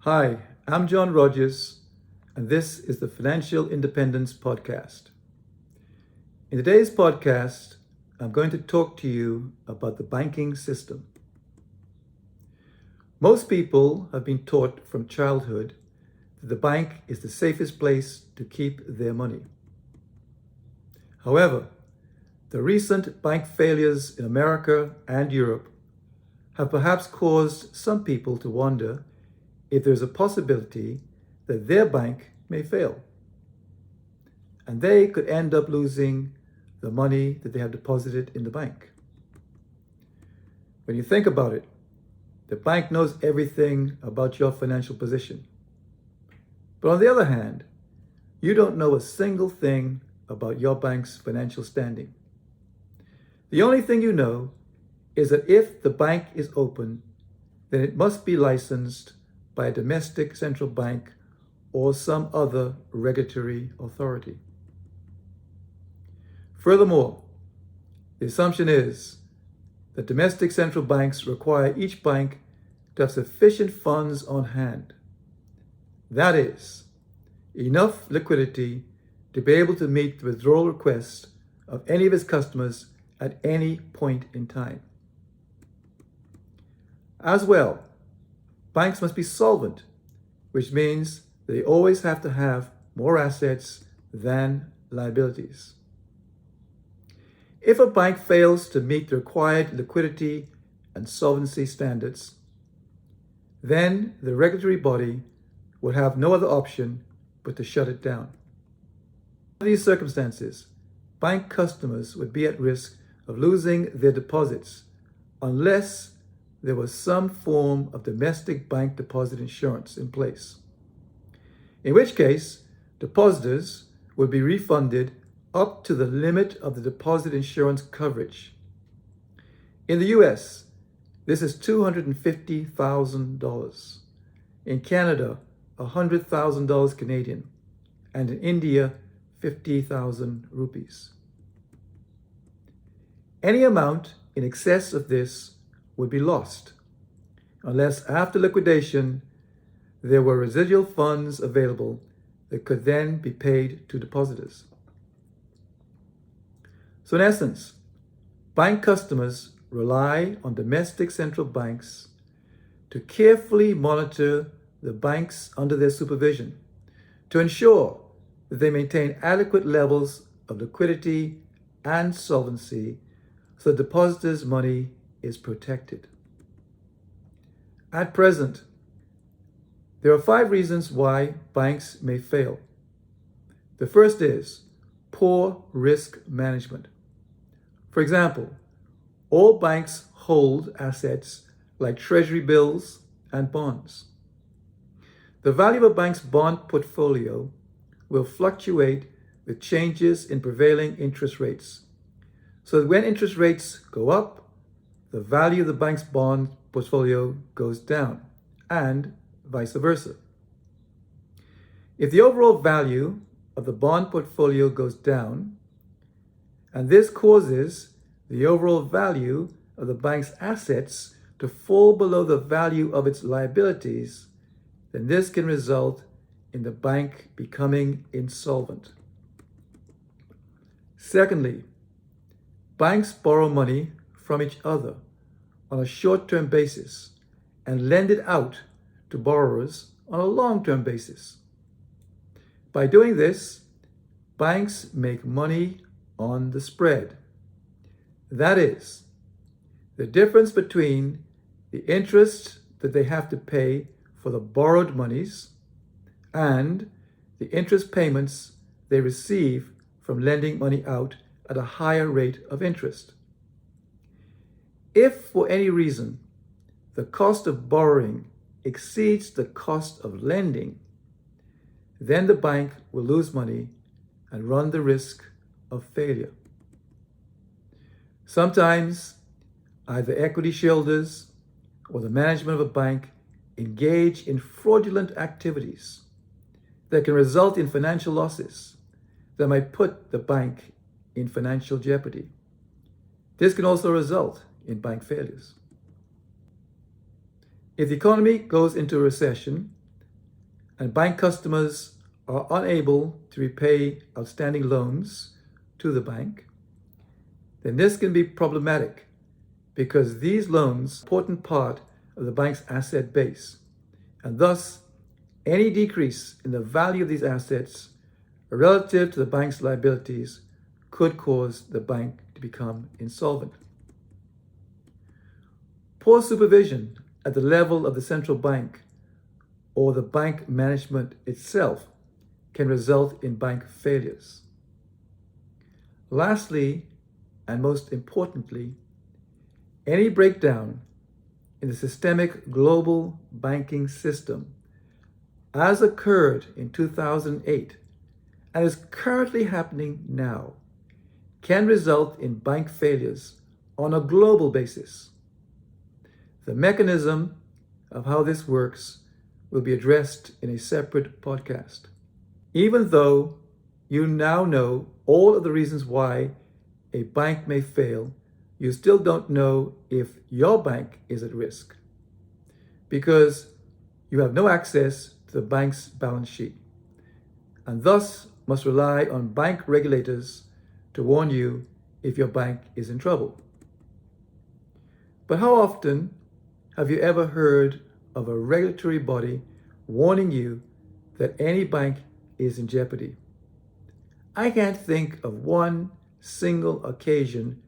Hi, I'm John Rogers, and this is the Financial Independence Podcast. In today's podcast, I'm going to talk to you about the banking system. Most people have been taught from childhood that the bank is the safest place to keep their money. However, the recent bank failures in America and Europe have perhaps caused some people to wonder if there's a possibility that their bank may fail, and they could end up losing the money that they have deposited in the bank. When you think about it, the bank knows everything about your financial position. But on the other hand, you don't know a single thing about your bank's financial standing. The only thing you know is that if the bank is open, then it must be licensed by a domestic central bank or some other regulatory authority. Furthermore, the assumption is that domestic central banks require each bank to have sufficient funds on hand. That is, enough liquidity to be able to meet the withdrawal requests of any of its customers at any point in time. As well, banks must be solvent, which means they always have to have more assets than liabilities. If a bank fails to meet the required liquidity and solvency standards, then the regulatory body would have no other option but to shut it down. In these circumstances, bank customers would be at risk of losing their deposits unless there was some form of domestic bank deposit insurance in place, in which case depositors would be refunded up to the limit of the deposit insurance coverage. In the US, this is $250,000. In Canada, $100,000 Canadian, and in India, 50,000 rupees. Any amount in excess of this would be lost, unless after liquidation there were residual funds available that could then be paid to depositors. So in essence, bank customers rely on domestic central banks to carefully monitor the banks under their supervision to ensure that they maintain adequate levels of liquidity and solvency so the depositors' money is protected. At present, there are 5 reasons why banks may fail. The first is poor risk management. For example, all banks hold assets like treasury bills and bonds. The value of a bank's bond portfolio will fluctuate with changes in prevailing interest rates, so that when interest rates go up, the value of the bank's bond portfolio goes down, and vice versa. If the overall value of the bond portfolio goes down, and this causes the overall value of the bank's assets to fall below the value of its liabilities, then this can result in the bank becoming insolvent. Secondly, banks borrow money from each other on a short-term basis and lend it out to borrowers on a long-term basis. By doing this, banks make money on the spread. That is, the difference between the interest that they have to pay for the borrowed monies and the interest payments they receive from lending money out at a higher rate of interest. If for any reason the cost of borrowing exceeds the cost of lending, then the bank will lose money and run the risk of failure. Sometimes either equity shareholders or the management of a bank engage in fraudulent activities that can result in financial losses that might put the bank in financial jeopardy. This can also result in bank failures. If the economy goes into a recession, and bank customers are unable to repay outstanding loans to the bank, then this can be problematic because these loans are an important part of the bank's asset base, and thus any decrease in the value of these assets relative to the bank's liabilities could cause the bank to become insolvent. Poor supervision at the level of the central bank or the bank management itself can result in bank failures. Lastly, and most importantly, any breakdown in the systemic global banking system, as occurred in 2008 and is currently happening now, can result in bank failures on a global basis. The mechanism of how this works will be addressed in a separate podcast. Even though you now know all of the reasons why a bank may fail, you still don't know if your bank is at risk because you have no access to the bank's balance sheet and thus must rely on bank regulators to warn you if your bank is in trouble. But how often have you ever heard of a regulatory body warning you that any bank is in jeopardy? I can't think of one single occasion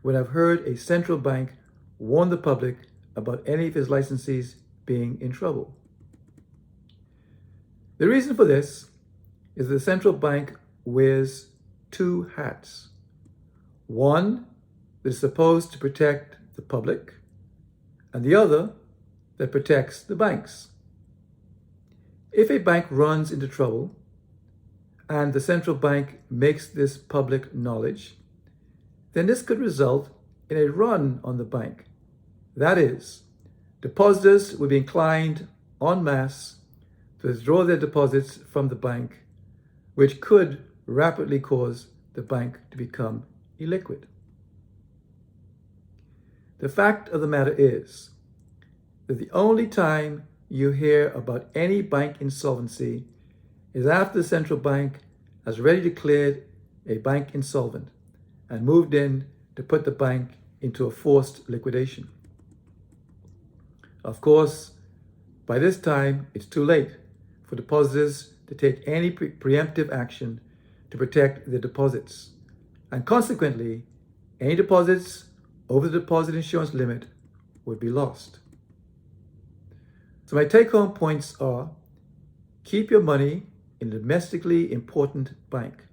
when I've heard a central bank warn the public about any of its licensees being in trouble. The reason for this is that the central bank wears two hats. One that is supposed to protect the public, and the other that protects the banks. If a bank runs into trouble and the central bank makes this public knowledge, then this could result in a run on the bank. That is, depositors will be inclined en masse to withdraw their deposits from the bank, which could rapidly cause the bank to become illiquid. The fact of the matter is that the only time you hear about any bank insolvency is after the central bank has already declared a bank insolvent and moved in to put the bank into a forced liquidation. Of course, by this time, it's too late for depositors to take any preemptive action to protect their deposits, and consequently, any deposits over the deposit insurance limit would be lost. So my take-home points are: keep your money in a domestically important bank.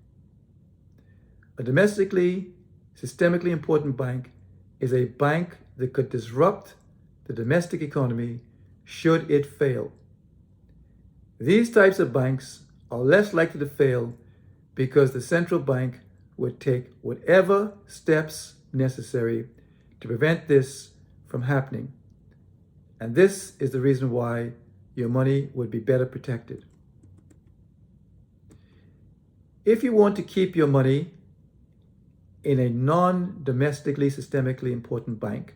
A domestically, systemically important bank is a bank that could disrupt the domestic economy should it fail. These types of banks are less likely to fail because the central bank would take whatever steps necessary to prevent this from happening. And this is the reason why your money would be better protected. If you want to keep your money in a non-domestically systemically important bank,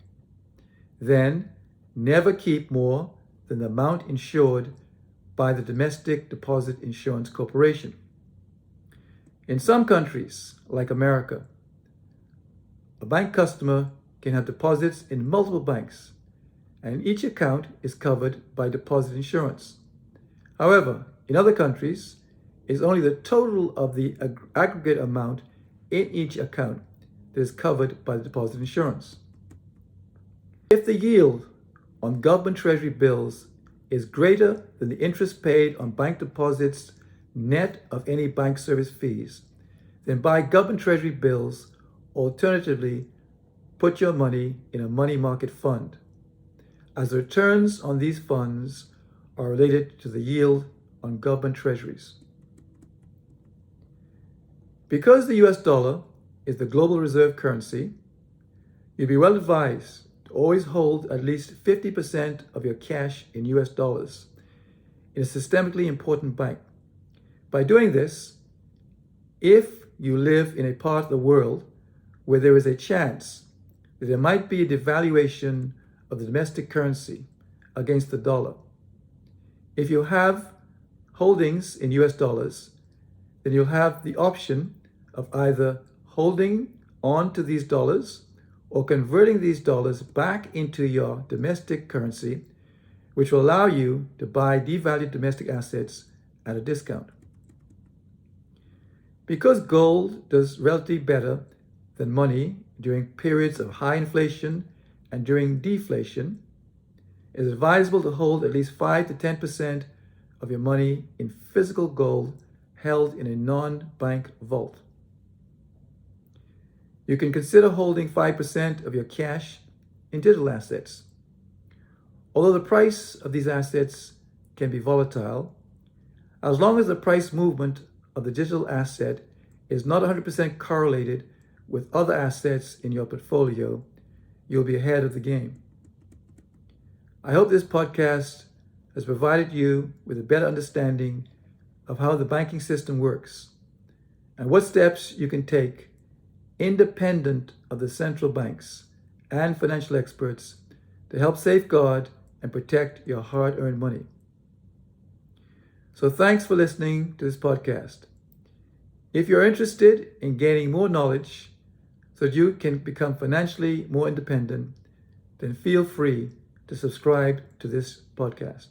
then never keep more than the amount insured by the Domestic Deposit Insurance Corporation. In some countries, like America, a bank customer can have deposits in multiple banks, and each account is covered by deposit insurance. However, in other countries, it's only the total of the aggregate amount in each account that is covered by the deposit insurance. If the yield on government treasury bills is greater than the interest paid on bank deposits net of any bank service fees, then buy government treasury bills. Alternatively, put your money in a money market fund, as the returns on these funds are related to the yield on government treasuries. Because the US dollar is the global reserve currency, you'd be well advised to always hold at least 50% of your cash in US dollars in a systemically important bank. By doing this, if you live in a part of the world where there is a chance that there might be a devaluation of the domestic currency against the dollar, if you have holdings in US dollars, then you'll have the option of either holding on to these dollars or converting these dollars back into your domestic currency, which will allow you to buy devalued domestic assets at a discount. Because gold does relatively better than money during periods of high inflation and during deflation, it is advisable to hold at least 5 to 10% of your money in physical gold held in a non-bank vault. You can consider holding 5% of your cash in digital assets. Although the price of these assets can be volatile, as long as the price movement of the digital asset is not 100% correlated with other assets in your portfolio, you'll be ahead of the game. I hope this podcast has provided you with a better understanding of how the banking system works and what steps you can take independent of the central banks and financial experts to help safeguard and protect your hard-earned money. So thanks for listening to this podcast. If you're interested in gaining more knowledge so that you can become financially more independent, then feel free to subscribe to this podcast.